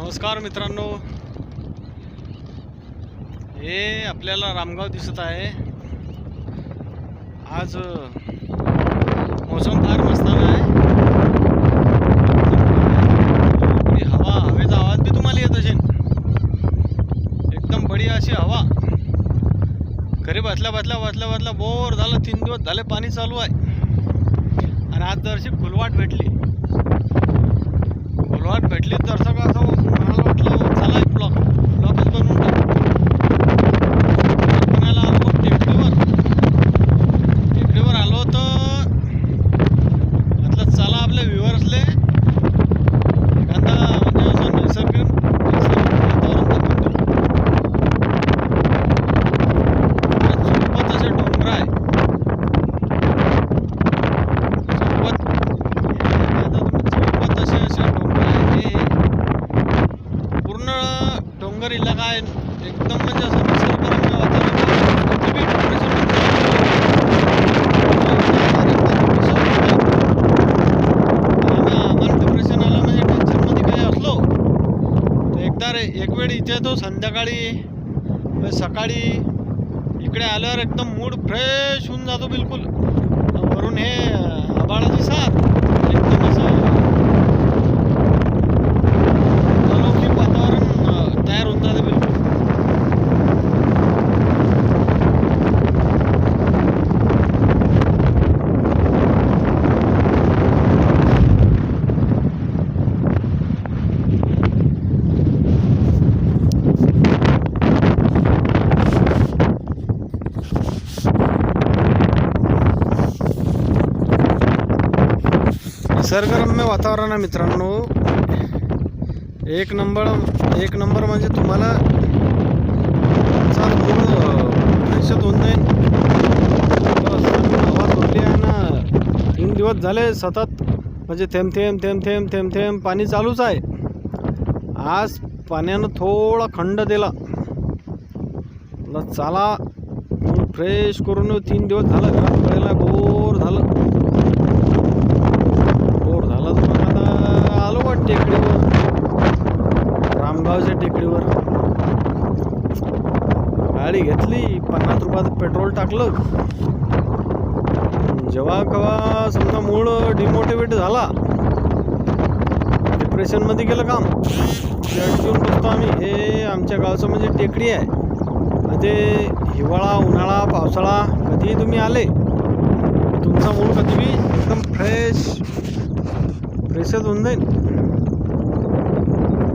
नमस्कार मित्रांनो, हे आपल्याला रामगाव दिसत आहे। आज मौसम फार मस्ताना आहे। हवेचा आवाज भी तुम्हाला येत असेल। एकदम बढिया अशी हवा। घरी बसल्या बोर झालं। 3 दिवस झाले पाणी चालू आहे आणि आज जरशी फुलवाट भेटली तर सगळं असं म्हणायला वाटलं चला एक ब्लॉकच बनवून टाकू। म्हणायला आलो मग टेकडीवर आलो तर म्हटलं चला आपल्या व्ह्युअर्सले एखादा म्हणजे असं नैसर्गिक वातावरण दाखवून देऊ। सोबत असे डोंगर आहे, सोबत असे डोंगर आहे। पूर्ण डोंगर इलाका आहे, एकदम म्हणजे असं निसर्गरम्य वातावरण। डिप्रेशन आलं म्हणजे टेन्शनमध्ये काही असलो तर एकदा एक वेळ इथे तो संध्याकाळी सकाळी इकडे आल्यावर एकदम मूड फ्रेश होऊन जातो बिलकुल। वरून हे आभाळाची साथ एकदम असं अलौकिक वातावरण तयार होऊन जाते बिलकुल। निसर्गरम्य वातावरण आहे मित्रांनो। एक नंबर म्हणजे तुम्हाला फ्रेशच होऊन जाईल। हवा सोडली आहे ना, 3 दिवस झाले सतत म्हणजे थेंब पाणी चालूच आहे। आज पाण्यानं थोडा खंड दिला, चला फ्रेश करून 3 दिवस झालं घरात पडायला बोर झालं तर आता आलो बा टेकडीवर, रामगावच्या टेकडीवर। गाडी घेतली, 50 रुपयाचं पेट्रोल टाकलं। जेव्हा केव्हा समजा मूड डिमोटिवेट झाला, डिप्रेशनमध्ये गेलं काम, घेऊन बसतो आम्ही। हे आमच्या गावचं म्हणजे टेकडी आहे। म्हणजे हिवाळा, उन्हाळा, पावसाळा कधीही तुम्ही आले, तुमचा मूड कधी बी एकदम फ्रेशच होऊन जाईल।